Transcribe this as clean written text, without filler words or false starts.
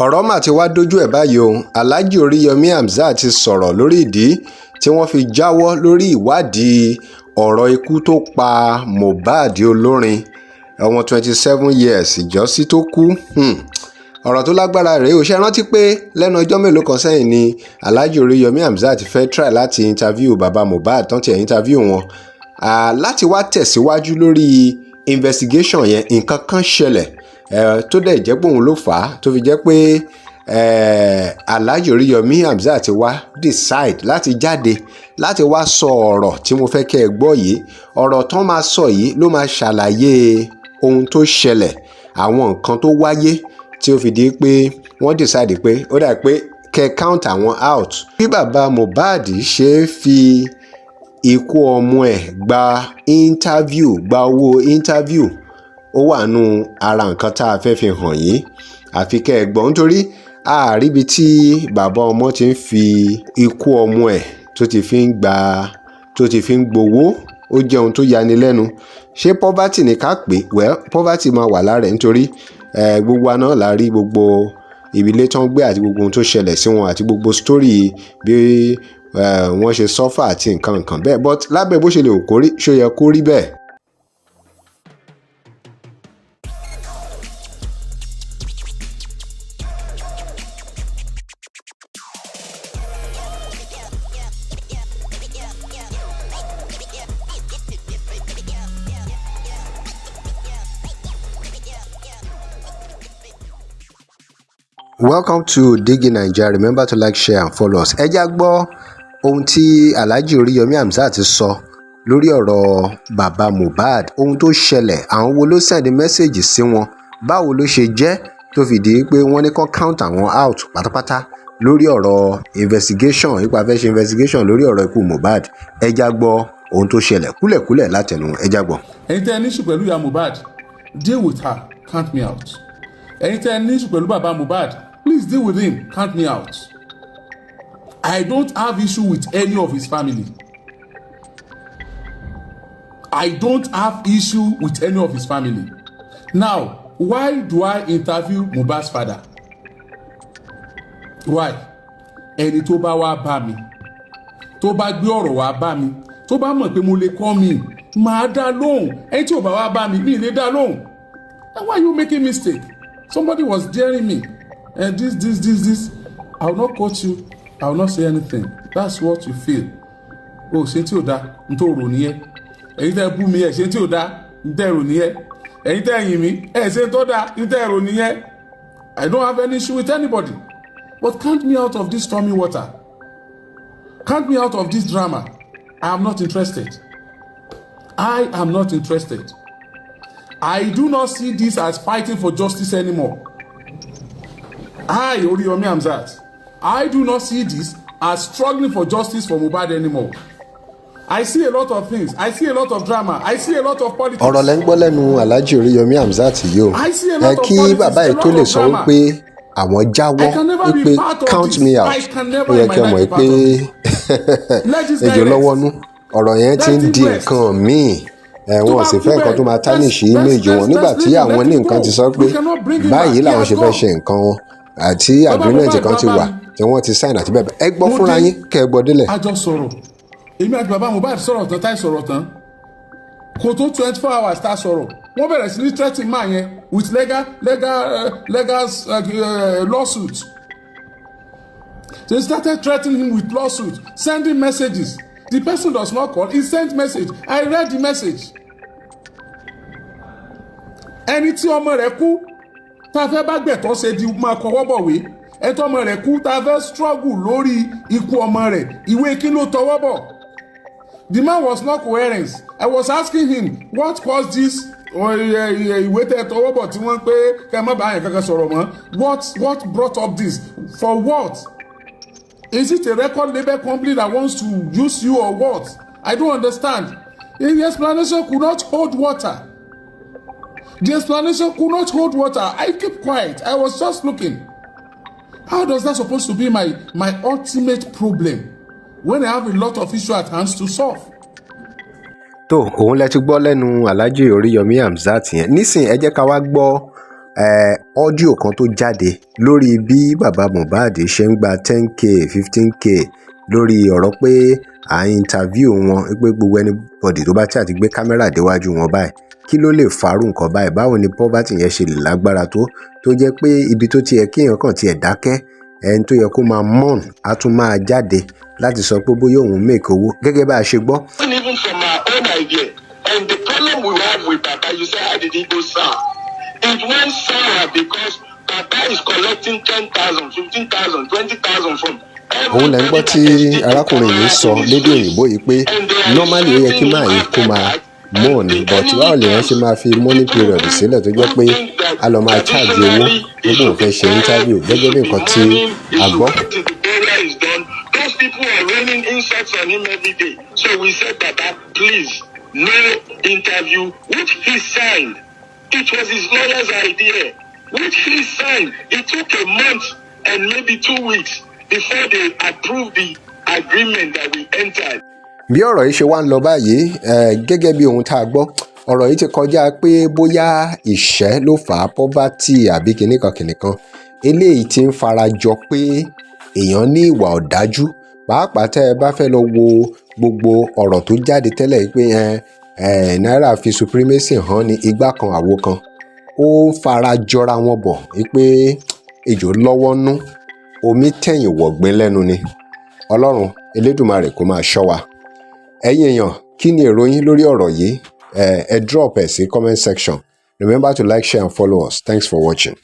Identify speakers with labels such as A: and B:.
A: ọ̀rọ̀ mà ti wá dójú ẹ̀ báyìí o. Alhaji Oriyomi Hamzat ti sọ̀rọ̀ lórí ìdí tí wọ́n fi jáwọ́ lórí ìwádìí ọ̀rọ̀ ikú tó pa Mohbad olórin ọmọ 27 years ìjọ́sí tó kú. Ọ̀rọ̀ tó lágbára rèé o. Ṣé rántí pé lẹ́nu ọjọ́ mélòó kan sẹ́yìn ni Alhaji Oriyomi Hamzat fẹ́ try láti interview Baba Mohbad tán tiẹ̀ interview wọn láti wá tẹ̀síwájú lórí investigation yẹn. Nǹkan kan ṣẹlẹ̀ tó dẹ̀ jẹ́ pé òun ló fà á tó fi jẹ́ pé Alhaji Oriyomi Hamzat wá decide láti jáde láti wá sọ ọ̀rọ̀ tí mo fẹ́ kẹ́ ẹ gbọ́ yìí. Ọ̀rọ̀ tán máa sọ yìí ló máa ṣàlàyé ohun tó ṣẹlẹ̀, àwọn nǹkan tó wáyé tí ó fi di pé wọ́n decide pé ó dà pé kẹ́ count àwọn out. Bí bàbá Mohbad ṣe fi ikú ọmọ ẹ̀ gba owó interview ó wà nù ara nǹkan tá a fẹ́ fi hàn yín. Àfi kẹ́ ẹ gbọ́, nítorí àríbi tí bàbá ọmọ ti ń fi ikú ọmọ ẹ̀ tó ti fi ń gbowó ó jẹ́ ohun tó yani lẹ́nu. Ṣé poverty ni ká pè? Well, poverty máa wà lára ẹ̀ nítorí gbogbo àná la rí gbogbo ìbílẹ̀ tán gbé àti gbogbo ohun tó ṣẹlẹ̀ sí wọn àti gbogbo story bí wọ́n ṣe suffer àti nǹkan bẹ́ẹ̀. But lábẹ́ bó ṣe lè kó rí, ṣó yẹ kó rí bẹ́ẹ̀? Welcome to Digi Naija. Remember to like, share and follow us. Ẹ já gbọ́ ohun tí Alhaji Oriyomi Hamzat sọ lórí ọ̀rọ̀ bàbá Mohbad, ohun tó ṣẹlẹ̀, àwọn wo ló send message sí wọn, báwo ló ṣe jẹ́ tó fi di pé wọ́n ní kó count àwọn out pátápátá lórí ọ̀rọ̀ investigation, nípa fẹ́ ṣe investigation lórí ọ̀rọ̀ ikú Mohbad. Ẹ já gbọ́ ohun tó ṣẹlẹ̀ kúlẹ̀kúlẹ̀ látẹnu ẹ já gbọ́.
B: Ẹ̀yin tẹ́ ẹ ní issue pẹ̀lú ìyá Mohbad, deal with her, count me out. Ẹ̀yin tẹ́ ẹ ní issue pẹ̀lú bàbá Mohbad, please deal with him, count me out. I don't have issue with any of his family. I don't have issue with any of his family. Now, why do I interview Mohbad's father? Why? Ẹni tó bá wá bá mi, tó bá gbé ọ̀rọ̀ wá bá mi, tó bá mọ̀ pé mo lè kọ́ mi, màá dá lóhùn. Ẹni tí ò bá wá bá mi, mi lè dá lóhùn. And why are you making mistake? Somebody was daring me. And this, I will not quote you. I will not say anything. That's what you feel. Oh, ṣé tí ò dá, n tó rò nìyẹn. Ẹ̀yin tẹ́ bú mi, ṣé tí ò dá, n tẹ́ rò nìyẹn. Ẹ̀yin tẹ́ yìn mí, ṣé tó dá, n tẹ́ rò nìyẹn. I don't have any issue with anybody. But count me out of this stormy water. Count me out of this drama. I am not interested. I am not interested. I do not see this as fighting for justice anymore. I, Oriyomi Hamzat, I do not see this as struggling for justice for Mohbad anymore. I see a lot of things. I see a lot of drama. I see a lot of politics.
A: Ọ̀rọ̀ lẹ́ ń gbọ́ lẹ́nu Alhaji Oriyomi Hamzat yìí o.
B: I see a lot of
A: kí
B: politics,
A: bàbá yìí tó lè sọ wípé àwọn jáwọ́ wípé count me out, ó yẹ kí ẹ mọ̀ pé ejò lọ́wọ́ nú ọ̀rọ̀ yẹn ti ń di nǹkan míì. Wọn sì fẹ́ nǹkan tó máa tánìṣì image wọn nígbà tí àwọn ní nǹkan ti sọ pé báyìí làwọn ṣe fẹ́ ṣe nǹkan wọn àti agreement kan ti wà tí wọ́n ti sign àti bẹ́ẹ̀ bẹ́ẹ̀. Ẹ gbọ́ fúnra yín kẹ́ ẹ gbọ́ délẹ̀.
B: A jọ sọ̀rọ̀, èmi àti bàbá Mohbad sọ̀rọ̀ tán táì sọ̀rọ̀ tán kò tó 24 hours tá a sọ̀rọ̀ wọ́n bẹ̀rẹ̀ sí ní threatening man yẹn with legal lawsuit. They started threatening him with lawsuit, sending messages. The person does not call, he sent message. I read the message. Ẹni tí ọmọ rẹ̀ kú tá a fẹ́ bá gbẹ̀tọ́ ṣe di máa kọwọ́ bọ̀wé. Ẹni tí ọmọ rẹ̀ kú tá a fẹ́ struggle lórí ikú ọmọ rẹ̀. Ìwé kí ló tọwọ́ bọ̀? The man was not coherent. I was asking him what caused this ìwé tẹ tọwọ́ bọ̀ tí wọ́n pé kẹ́ ẹ má bá yẹn kankan sọ̀rọ̀ mọ́. What brought up this? For what? Is it a record label company that wants to use you or what? I don't understand. The explanation could not hold water. The explanation could not hold water. I kept quiet. I was just looking. How does that supposed to be my ultimate problem when I have a lot of issues at hand to solve?
A: Tó òun lẹ ti gbọ́ lẹ́nu Alhaji Oriyomi Hamzat yẹn. Nísìnyí ẹ jẹ́ ká wá gbọ́ ọ́díò kan tó jáde lórí bí bàbá Mohbad ṣe ń gba 10k 15k lórí ọ̀rọ̀ pé à ń interview wọn pé gbogbo anybody tó bá tí àti gbé kámẹ́rà déwájú wọn báyìí kí ló lè farú nǹkan báyìí, báwo ni poverty yẹn ṣe lè lágbára tó jẹ́ pé ibi tó ti yẹ kí èèyàn kàn tiẹ̀ dákẹ́ ẹni tó yẹ kó máa mourn á tún máa jáde láti sọ pé bóyá òun make owó gẹ́gẹ́ bá a ṣe gbọ́.
C: Even from our own idea, and the problem we have with Baba, you say how did it go sour? It went sour because Baba is collecting 10,000, 15,000, 20,000 from.
A: Òun lẹ́ ń gbọ́ tí arákùnrin yìí sọ lédè òyìnbó yìí pé normally ó yẹ kí máa yìí kó máa mọ̀ ní but báwo lèèyàn ṣe máa fi money period sílẹ̀ tó jẹ́ pé a lọ máa charge owó nígbà òun fẹ́ ṣe interview gẹ́gẹ́ bí nǹkan tí a gbọ́.
C: Those people are raining insults on him every day. So we said, Baba, please, no interview, which he signed. It was his lawyer's idea, which he signed. It took a month and maybe 2 weeks before they approved the agreement that we entered.
A: Bí ọ̀rọ̀ yìí ṣe wá ń lọ báyìí gẹ́gẹ́ bí ohun tá a gbọ́ ọ̀rọ̀ yìí ti kọjá pé bóyá ìṣẹ́ ló fà á poverty àbí kìnnìkan eléyìí ti ń farajọ pé èèyàn ní ìwà ọ̀dájú pàápàá tẹ́ ẹ bá fẹ́ lọ wo gbogbo ọ̀rọ̀ tó jáde tẹ́lẹ̀ pé náírà fi supremacy hàn ní igbá kan àwo kan ó farajọra wọn bọ̀ pé ejò lọ́wọ́ nú omi tẹ̀yìn wọ̀gbìn lẹ́nu ni Ọlọ́run Elédùmarè kó máa ṣọ́ wa. Ẹ̀yin èèyàn kí ni èrò yín lórí ọ̀rọ̀ yìí ẹ drop ẹ̀ sí comment section. Remember to like, share and follow us. Thanks for watching.